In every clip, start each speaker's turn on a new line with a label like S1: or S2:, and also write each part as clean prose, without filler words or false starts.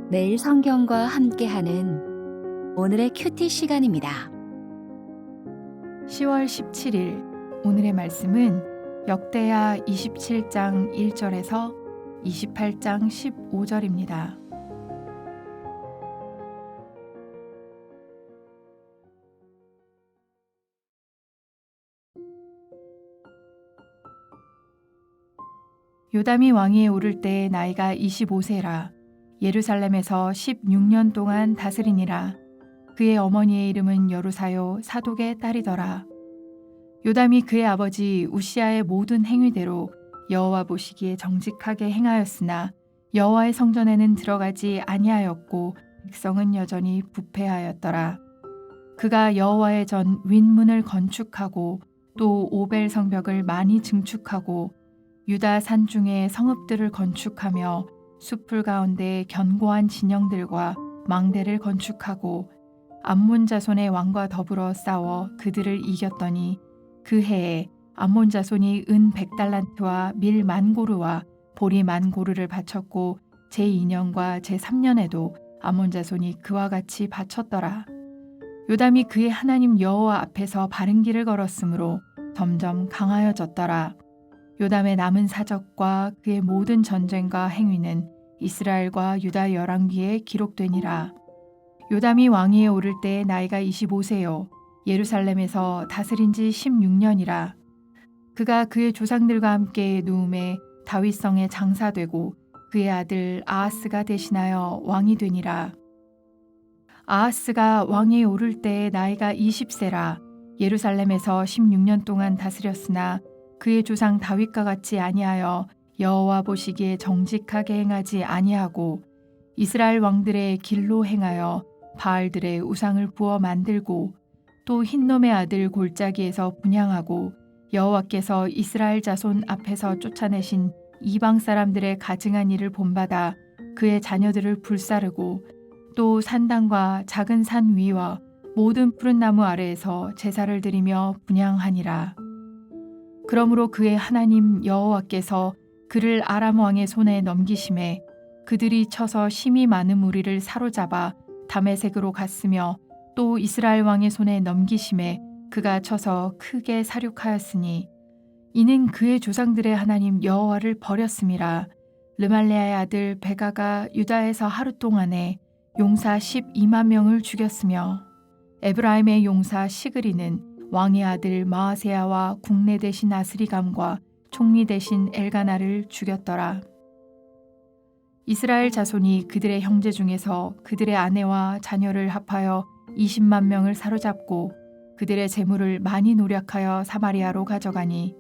S1: 매일 성경과 함께하는 오늘의 큐티 시간입니다.
S2: 10월 17일 오늘의 말씀은 역대하 27장 1절에서 28장 15절입니다. 요담이 왕위에 오를 때 나이가 25세라. 예루살렘에서 16년 동안 다스리니라. 그의 어머니의 이름은 여루사요 사독의 딸이더라. 요담이 그의 아버지 우시아의 모든 행위대로 여호와 보시기에 정직하게 행하였으나 여호와의 성전에는 들어가지 아니하였고 백성은 여전히 부패하였더라. 그가 여호와의 전 윗문을 건축하고 또 오벨 성벽을 많이 증축하고 유다 산중에 성읍들을 건축하며 숲풀 가운데 견고한 진영들과 망대를 건축하고 암몬 자손의 왕과 더불어 싸워 그들을 이겼더니 그 해에 암몬 자손이 은 100달란트와 밀 10,000고르와 보리 10,000고르를 바쳤고 제2년과 제3년에도 암몬 자손이 그와 같이 바쳤더라. 요담이 그의 하나님 여호와 앞에서 바른 길을 걸었으므로 점점 강하여졌더라. 요담의 남은 사적과 그의 모든 전쟁과 행위는 이스라엘과 유다 열왕기에 기록되니라. 요담이 왕위에 오를 때 나이가 25세요. 예루살렘에서 다스린 지 16년이라. 그가 그의 조상들과 함께 누움에 다윗성에 장사되고 그의 아들 아하스가 대신하여 왕이 되니라. 아하스가 왕위에 오를 때 나이가 20세라. 예루살렘에서 16년 동안 다스렸으나 그의 조상 다윗과 같이 아니하여 여호와 보시기에 정직하게 행하지 아니하고 이스라엘 왕들의 길로 행하여 바알들의 우상을 부어 만들고 또 흰놈의 아들 골짜기에서 분향하고 여호와께서 이스라엘 자손 앞에서 쫓아내신 이방 사람들의 가증한 일을 본받아 그의 자녀들을 불사르고 또 산당과 작은 산 위와 모든 푸른 나무 아래에서 제사를 드리며 분향하니라. 그러므로 그의 하나님 여호와께서 그를 아람 왕의 손에 넘기심에 그들이 쳐서 심히 많은 무리를 사로잡아 다메섹으로 갔으며 또 이스라엘 왕의 손에 넘기심에 그가 쳐서 크게 사륙하였으니 이는 그의 조상들의 하나님 여호와를 버렸음이라. 르말레아의 아들 베가가 유다에서 하루 동안에 용사 12만 명을 죽였으며 에브라임의 용사 시그리는 왕의 아들 마아세야와 국내 대신 아스리감과 총리 대신 엘가나를 죽였더라. 이스라엘 자손이 그들의 형제 중에서 그들의 아내와 자녀를 합하여 20만 명을 사로잡고 그들의 재물을 많이 노력하여 사마리아로 가져가니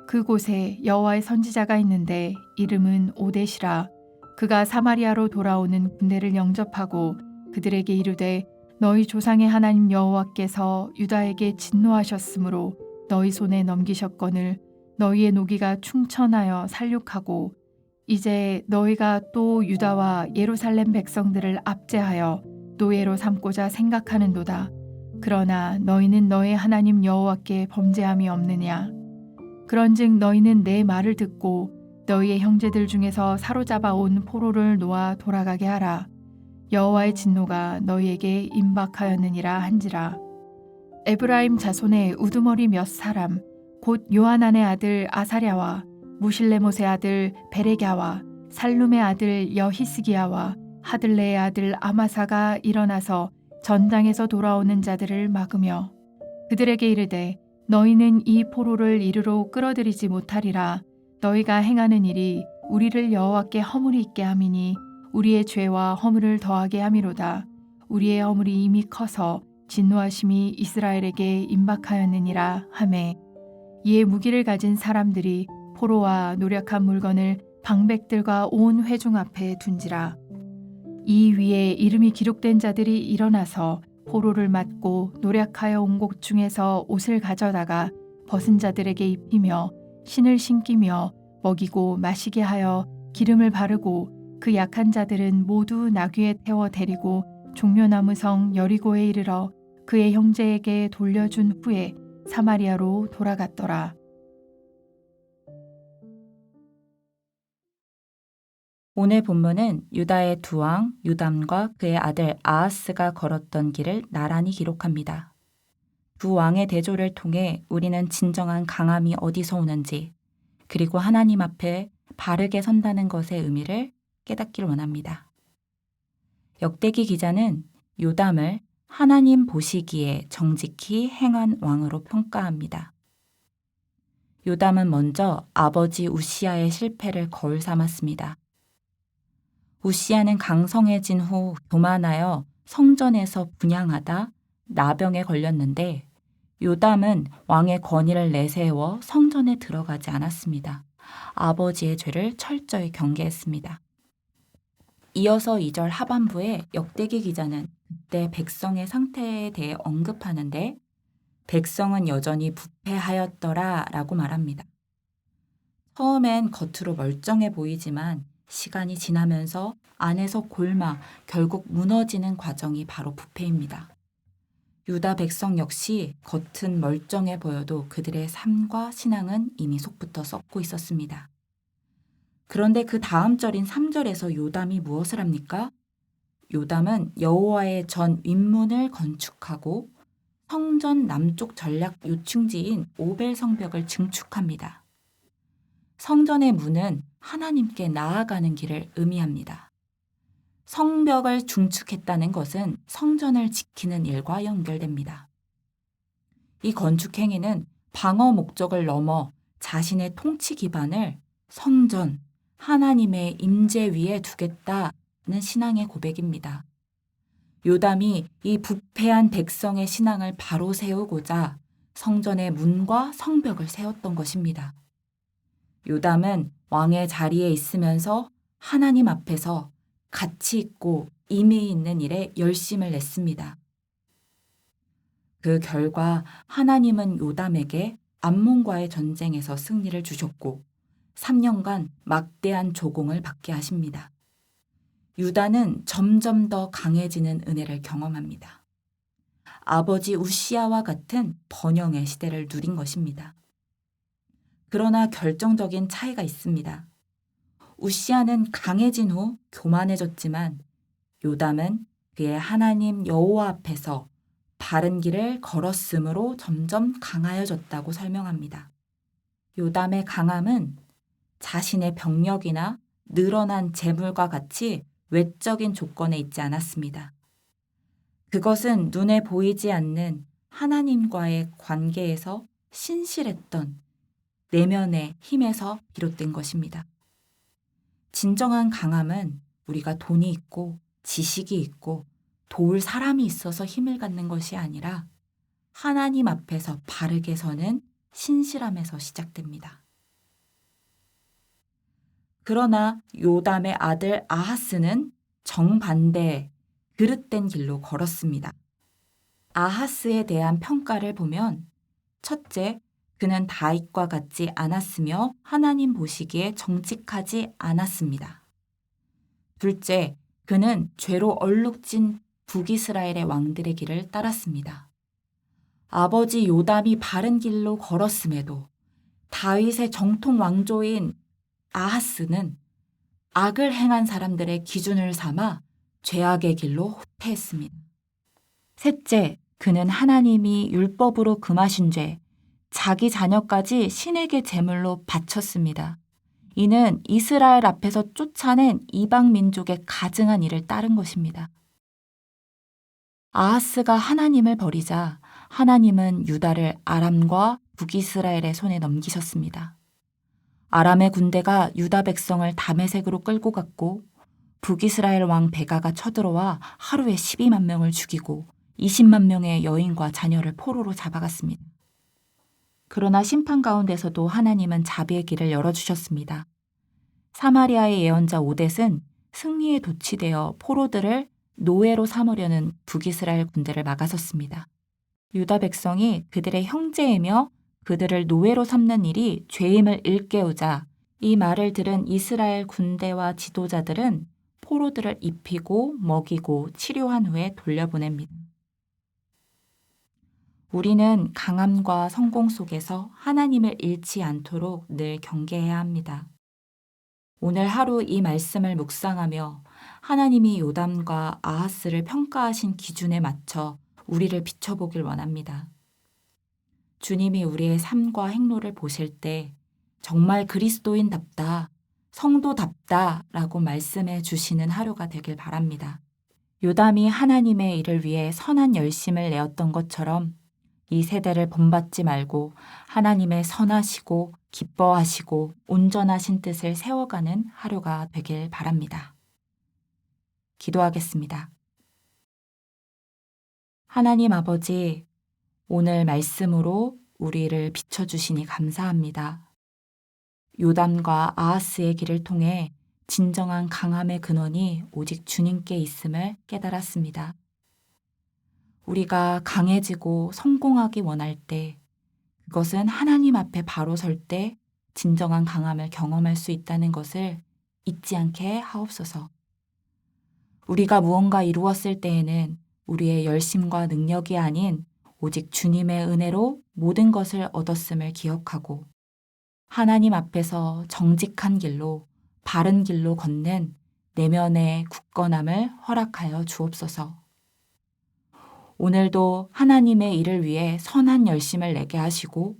S2: 그곳에 여호와의 선지자가 있는데 이름은 오뎃이라. 그가 사마리아로 돌아오는 군대를 영접하고 그들에게 이르되 너희 조상의 하나님 여호와께서 유다에게 진노하셨으므로 너희 손에 넘기셨거늘 너희의 노기가 충천하여 살육하고 이제 너희가 또 유다와 예루살렘 백성들을 압제하여 노예로 삼고자 생각하는도다. 그러나 너희는 너희 하나님 여호와께 범죄함이 없느냐. 그런즉 너희는 내 말을 듣고 너희의 형제들 중에서 사로잡아 온 포로를 놓아 돌아가게 하라. 여호와의 진노가 너희에게 임박하였느니라 한지라. 에브라임 자손의 우두머리 몇 사람 곧 요하난의 아들 아사랴와 무실레못의 아들 베레갸와 살룸의 아들 여히스기야와 하들레의 아들 아마사가 일어나서 전장에서 돌아오는 자들을 막으며 그들에게 이르되 너희는 이 포로를 이르러 끌어들이지 못하리라. 너희가 행하는 일이 우리를 여호와께 허물이 있게 함이니 우리의 죄와 허물을 더하게 함이로다. 우리의 허물이 이미 커서 진노하심이 이스라엘에게 임박하였느니라 하매 이에 무기를 가진 사람들이 포로와 노력한 물건을 방백들과 온 회중 앞에 둔지라. 이 위에 이름이 기록된 자들이 일어나서 포로를 맞고 노력하여 온 곳 중에서 옷을 가져다가 벗은 자들에게 입히며 신을 신기며 먹이고 마시게 하여 기름을 바르고 그 약한 자들은 모두 나귀에 태워 데리고 종려나무 성 여리고에 이르러 그의 형제에게 돌려준 후에 사마리아로 돌아갔더라.
S3: 오늘 본문은 유다의 두 왕 요담과 그의 아들 아하스가 걸었던 길을 나란히 기록합니다. 두 왕의 대조를 통해 우리는 진정한 강함이 어디서 오는지, 그리고 하나님 앞에 바르게 선다는 것의 의미를 깨닫길 원합니다. 역대기 기자는 요담을 하나님 보시기에 정직히 행한 왕으로 평가합니다. 요담은 먼저 아버지 우시아의 실패를 거울 삼았습니다. 우시아는 강성해진 후 교만하여 성전에서 분향하다 나병에 걸렸는데 요담은 왕의 권위를 내세워 성전에 들어가지 않았습니다. 아버지의 죄를 철저히 경계했습니다. 이어서 2절 하반부에 역대기 기자는 그때 백성의 상태에 대해 언급하는데 백성은 여전히 부패하였더라 라고 말합니다. 처음엔 겉으로 멀쩡해 보이지만 시간이 지나면서 안에서 골마 결국 무너지는 과정이 바로 부패입니다. 유다 백성 역시 겉은 멀쩡해 보여도 그들의 삶과 신앙은 이미 속부터 썩고 있었습니다. 그런데 그 다음 절인 3절에서 요담이 무엇을 합니까? 요담은 여호와의 전 윗문을 건축하고 성전 남쪽 전략 요충지인 오벨 성벽을 증축합니다. 성전의 문은 하나님께 나아가는 길을 의미합니다. 성벽을 중축했다는 것은 성전을 지키는 일과 연결됩니다. 이 건축 행위는 방어 목적을 넘어 자신의 통치 기반을 성전, 하나님의 임재 위에 두겠다는 신앙의 고백입니다. 요담이 이 부패한 백성의 신앙을 바로 세우고자 성전의 문과 성벽을 세웠던 것입니다. 요담은 왕의 자리에 있으면서 하나님 앞에서 가치 있고 의미 있는 일에 열심을 냈습니다. 그 결과 하나님은 요담에게 암몬과의 전쟁에서 승리를 주셨고 3년간 막대한 조공을 받게 하십니다. 유다는 점점 더 강해지는 은혜를 경험합니다. 아버지 우시아와 같은 번영의 시대를 누린 것입니다. 그러나 결정적인 차이가 있습니다. 우시아는 강해진 후 교만해졌지만 요담은 그의 하나님 여호와 앞에서 바른 길을 걸었으므로 점점 강하여졌다고 설명합니다. 요담의 강함은 자신의 병력이나 늘어난 재물과 같이 외적인 조건에 있지 않았습니다. 그것은 눈에 보이지 않는 하나님과의 관계에서 신실했던 내면의 힘에서 비롯된 것입니다. 진정한 강함은 우리가 돈이 있고 지식이 있고 도울 사람이 있어서 힘을 갖는 것이 아니라 하나님 앞에서 바르게 서는 신실함에서 시작됩니다. 그러나 요담의 아들 아하스는 정반대의 그릇된 길로 걸었습니다. 아하스에 대한 평가를 보면 첫째, 그는 다윗과 같지 않았으며 하나님 보시기에 정직하지 않았습니다. 둘째, 그는 죄로 얼룩진 북이스라엘의 왕들의 길을 따랐습니다. 아버지 요담이 바른 길로 걸었음에도 다윗의 정통 왕조인 아하스는 악을 행한 사람들의 기준을 삼아 죄악의 길로 후퇴했습니다. 셋째, 그는 하나님이 율법으로 금하신 죄, 자기 자녀까지 신에게 제물로 바쳤습니다. 이는 이스라엘 앞에서 쫓아낸 이방 민족의 가증한 일을 따른 것입니다. 아하스가 하나님을 버리자 하나님은 유다를 아람과 북이스라엘의 손에 넘기셨습니다. 아람의 군대가 유다 백성을 다메섹으로 끌고 갔고 북이스라엘 왕 베가가 쳐들어와 하루에 12만 명을 죽이고 20만 명의 여인과 자녀를 포로로 잡아갔습니다. 그러나 심판 가운데서도 하나님은 자비의 길을 열어주셨습니다. 사마리아의 예언자 오뎃은 승리에 도취되어 포로들을 노예로 삼으려는 북이스라엘 군대를 막아섰습니다. 유다 백성이 그들의 형제이며 그들을 노예로 삼는 일이 죄임을 일깨우자 이 말을 들은 이스라엘 군대와 지도자들은 포로들을 입히고 먹이고 치료한 후에 돌려보냅니다. 우리는 강함과 성공 속에서 하나님을 잃지 않도록 늘 경계해야 합니다. 오늘 하루 이 말씀을 묵상하며 하나님이 요담과 아하스를 평가하신 기준에 맞춰 우리를 비춰보길 원합니다. 주님이 우리의 삶과 행로를 보실 때 정말 그리스도인답다, 성도답다 라고 말씀해 주시는 하루가 되길 바랍니다. 요담이 하나님의 일을 위해 선한 열심을 내었던 것처럼 이 세대를 본받지 말고 하나님의 선하시고 기뻐하시고 온전하신 뜻을 세워가는 하루가 되길 바랍니다. 기도하겠습니다. 하나님 아버지, 오늘 말씀으로 우리를 비춰주시니 감사합니다. 요담과 아하스의 길을 통해 진정한 강함의 근원이 오직 주님께 있음을 깨달았습니다. 우리가 강해지고 성공하기 원할 때 그것은 하나님 앞에 바로 설 때 진정한 강함을 경험할 수 있다는 것을 잊지 않게 하옵소서. 우리가 무언가 이루었을 때에는 우리의 열심과 능력이 아닌 오직 주님의 은혜로 모든 것을 얻었음을 기억하고 하나님 앞에서 정직한 길로 바른 길로 걷는 내면의 굳건함을 허락하여 주옵소서. 오늘도 하나님의 일을 위해 선한 열심을 내게 하시고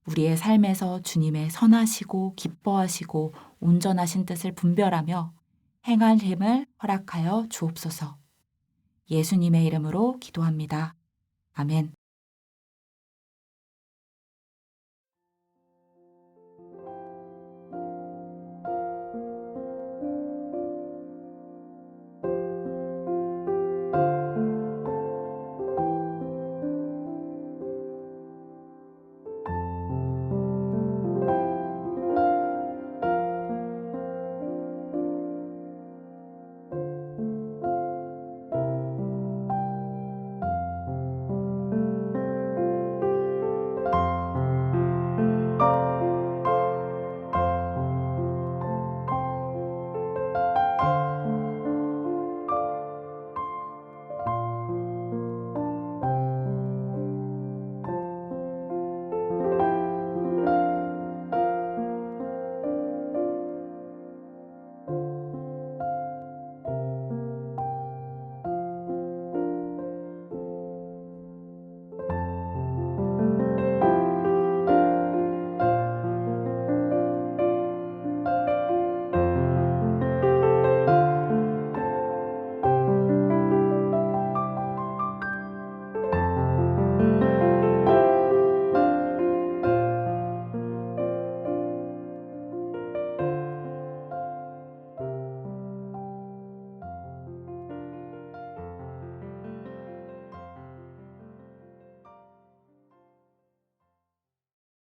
S3: 우리의 삶에서 주님의 선하시고 기뻐하시고 온전하신 뜻을 분별하며 행할 힘을 허락하여 주옵소서. 예수님의 이름으로 기도합니다. 아멘.